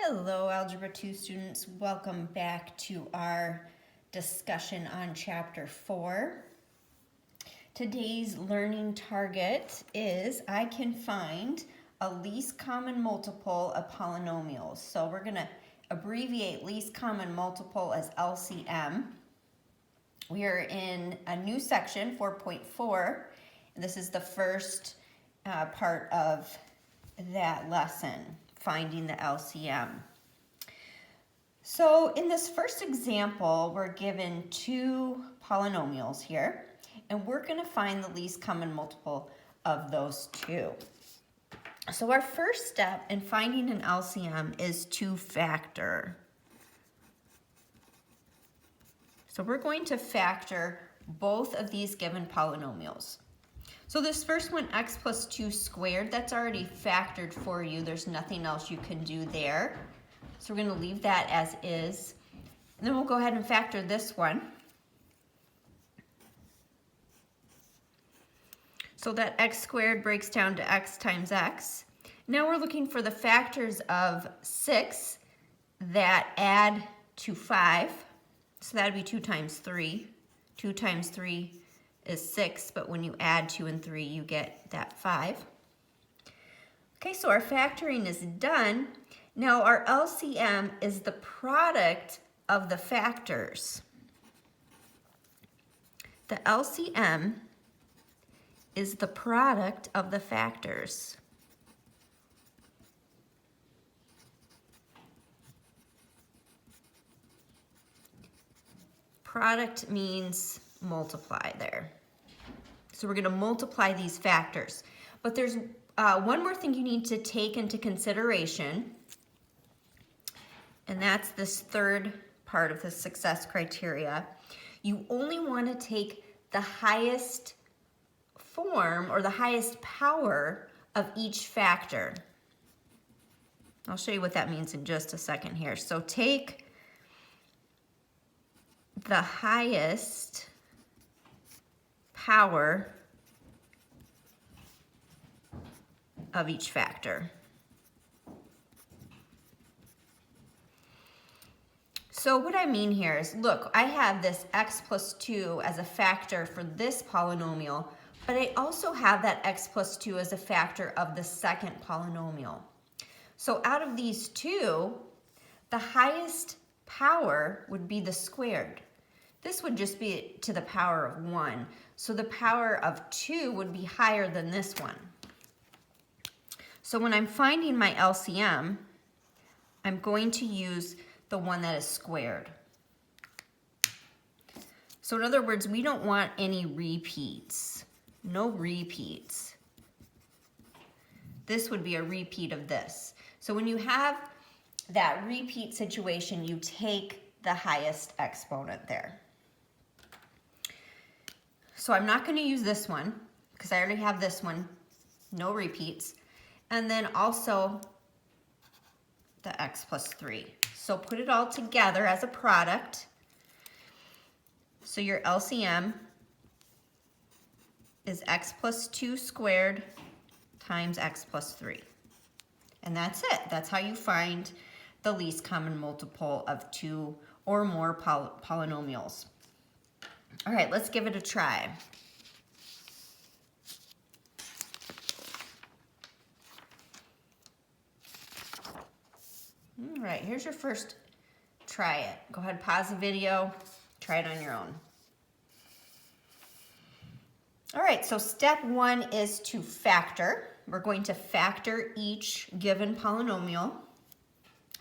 Hello, Algebra 2 students. Welcome back to our discussion on Chapter 4. Today's learning target is I can find a least common multiple of polynomials. So we're going to abbreviate least common multiple as LCM. We are in a new section, 4.4, and this is the first part of that lesson, finding the LCM. So in this first example, we're given two polynomials here, and we're going to find the least common multiple of those two. So our first step in finding an LCM is to factor. So we're going to factor both of these given polynomials. So this first one, x plus 2 squared, that's already factored for you. There's nothing else you can do there. So we're going to leave that as is. And then we'll go ahead and factor this one. So that x squared breaks down to x times x. Now we're looking for the factors of 6 that add to 5. So that would be 2 times 3. 2 times 3 is 6, but when you add 2 and 3, you get that 5. Okay, so our factoring is done. Now our LCM is the product of the factors. The LCM is the product of the factors. Product means multiply there. So we're going to multiply these factors. But there's one more thing you need to take into consideration, and that's this third part of the success criteria. You only want to take the highest form or the highest power of each factor. I'll show you what that means in just a second here. So take the highest power of each factor. So what I mean here is, look, I have this x plus 2 as a factor for this polynomial, but I also have that x plus 2 as a factor of the second polynomial. So out of these two, the highest power would be the squared. This would just be to the power of 1. So the power of 2 would be higher than this one. So when I'm finding my LCM, I'm going to use the one that is squared. So in other words, we don't want any repeats. No repeats. This would be a repeat of this. So when you have that repeat situation, you take the highest exponent there. So I'm not going to use this one because I already have this one, no repeats. And then also the x plus 3. So put it all together as a product. So your LCM is x plus 2 squared times x plus 3. And that's it. That's how you find the least common multiple of two or more polynomials. All right, let's give it a try. All right, here's your first try it. Go ahead, pause the video, try it on your own. All right, so step 1 is to factor. We're going to factor each given polynomial.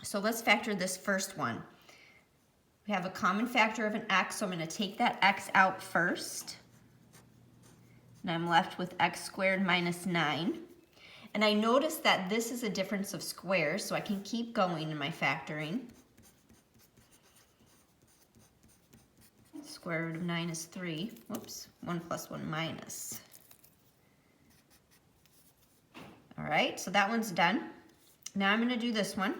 So let's factor this first one. We have a common factor of an x, so I'm going to take that x out first. And I'm left with x squared minus 9. And I notice that this is a difference of squares, so I can keep going in my factoring. Square root of 9 is 3. Whoops, 1 plus 1 minus. All right, so that one's done. Now I'm going to do this one.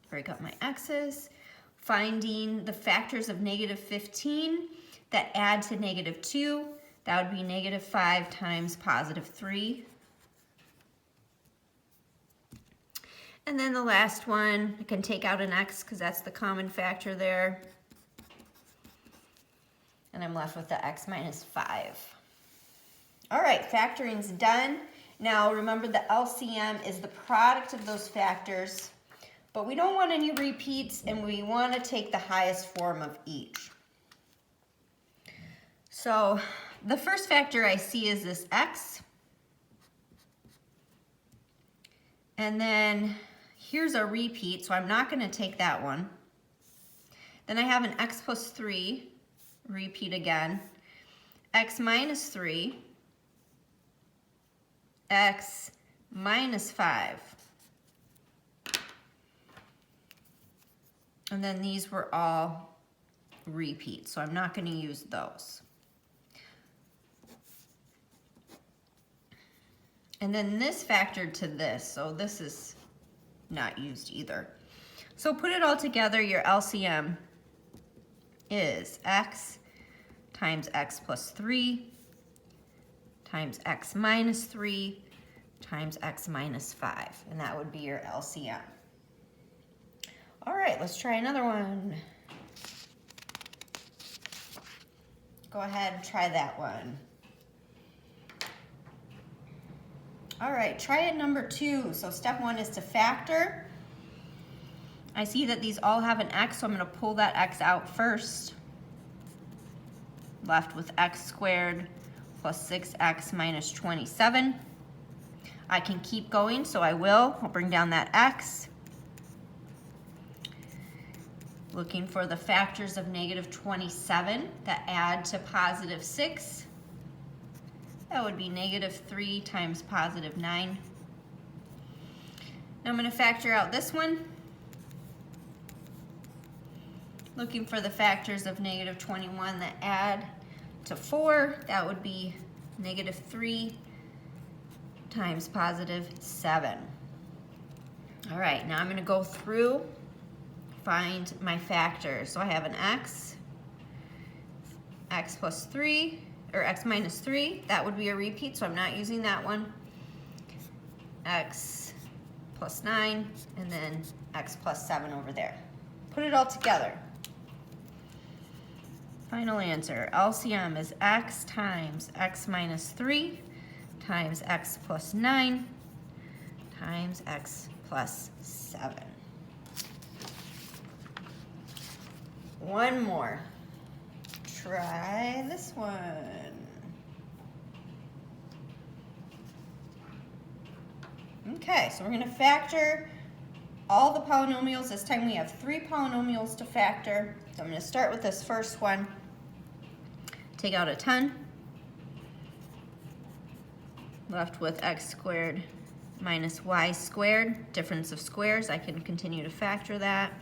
Break up my x's, finding the factors of negative 15 that add to negative 2. That would be negative 5 times positive 3. And then the last one, I can take out an x because that's the common factor there. And I'm left with the x minus 5. All right, factoring's done. Now remember the LCM is the product of those factors, but we don't want any repeats and we want to take the highest form of each. So the first factor I see is this x. And then here's a repeat, so I'm not going to take that one. Then I have an x plus 3, repeat again, x minus 3, x minus 5. And then these were all repeats, so I'm not going to use those. And then this factored to this, so this is not used either. So put it all together, your LCM is x times x plus 3 times x minus 3 times x minus 5, and that would be your LCM. All right, let's try another one. Go ahead and try that one. All right, try it number 2. So step 1 is to factor. I see that these all have an x, so I'm going to pull that x out first. Left with x squared plus 6x minus 27. I can keep going, so I will. I'll bring down that x. Looking for the factors of negative 27 that add to positive 6. That would be negative 3 times positive 9. Now I'm going to factor out this one. Looking for the factors of negative 21 that add to 4. That would be negative 3 times positive 7. All right, now I'm going to go through, find my factors. So I have an x plus 3, or x minus 3, that would be a repeat, so I'm not using that one. X plus 9, and then x plus 7 over there. Put it all together. Final answer, LCM is x times x minus 3 times x plus 9 times x plus 7. One more. Try this one. Okay, so we're going to factor all the polynomials. This time we have 3 polynomials to factor. So I'm going to start with this first one. Take out a 10. Left with x squared minus y squared. Difference of squares. I can continue to factor that.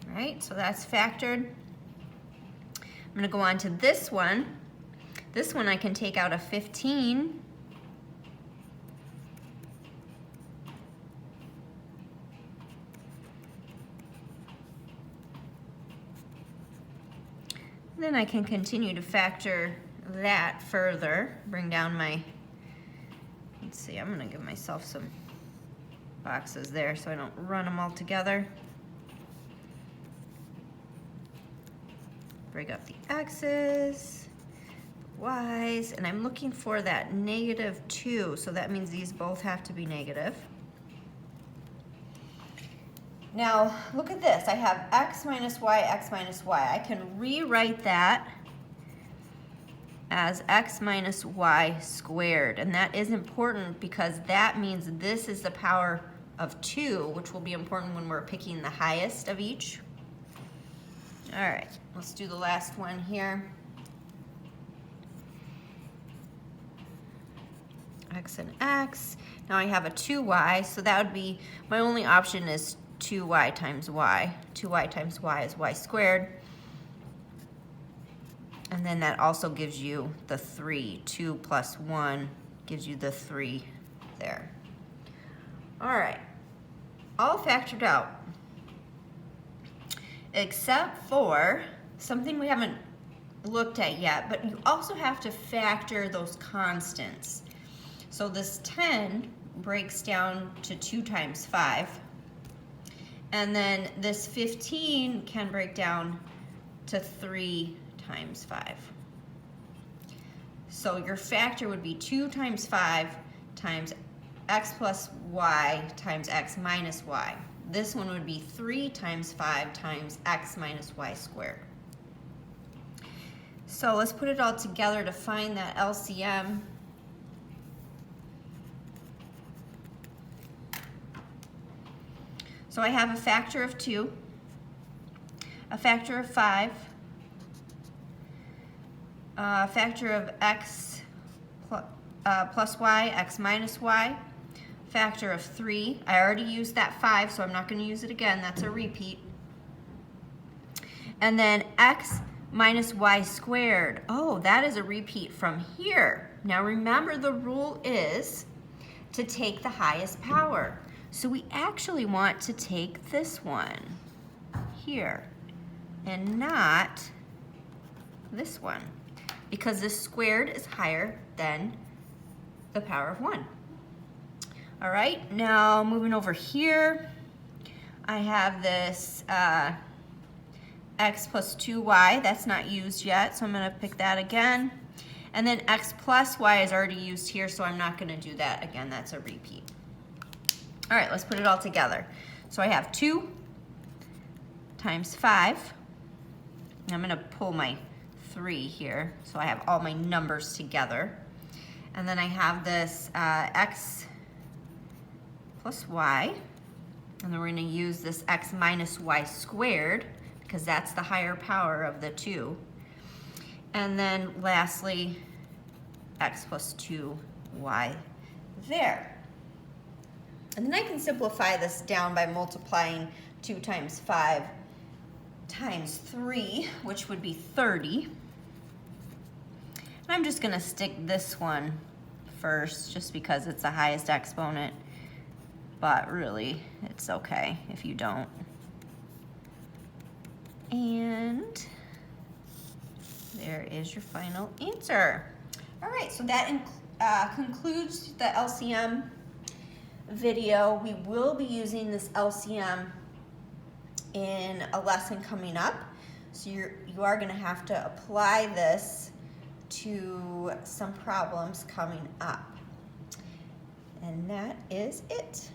All right, so that's factored. I'm going to go on to this one. This one I can take out a 15. Then I can continue to factor that further. Bring down my, let's see, I'm going to give myself some boxes there so I don't run them all together. Break up the x's, y's, and I'm looking for that negative 2, so that means these both have to be negative. Now, look at this. I have x minus y, x minus y. I can rewrite that as x minus y squared, and that is important because that means this is the power of 2, which will be important when we're picking the highest of each. All right, let's do the last one here. X and x. Now I have a 2y, so that would be, my only option is 2y times y. 2y times y is y squared. And then that also gives you the 3. 2 plus 1 gives you the 3 there. All right, all factored out. Except for something we haven't looked at yet, but you also have to factor those constants. So this 10 breaks down to 2 times 5. And then this 15 can break down to 3 times 5. So your factor would be 2 times 5 times x plus y times x minus y. This one would be 3 times 5 times x minus y squared. So let's put it all together to find that LCM. So I have a factor of 2, a factor of 5, a factor of x plus y, x minus y, factor of 3. I already used that 5, so I'm not going to use it again. That's a repeat. And then x minus y squared. Oh, that is a repeat from here. Now remember, the rule is to take the highest power. So we actually want to take this one here and not this one, because this squared is higher than the power of 1. All right, now moving over here, I have this x plus 2y. That's not used yet, so I'm going to pick that again. And then x plus y is already used here, so I'm not going to do that again. That's a repeat. All right, let's put it all together. So I have 2 times 5. I'm going to pull my 3 here, so I have all my numbers together. And then I have this x plus y, and then we're going to use this x minus y squared, because that's the higher power of the 2. And then lastly, x plus 2y there. And then I can simplify this down by multiplying 2 times 5 times 3, which would be 30. And I'm just going to stick this one first, just because it's the highest exponent. But really, it's okay if you don't. And there is your final answer. All right, so that concludes the LCM video. We will be using this LCM in a lesson coming up. So you are going to have to apply this to some problems coming up. And that is it.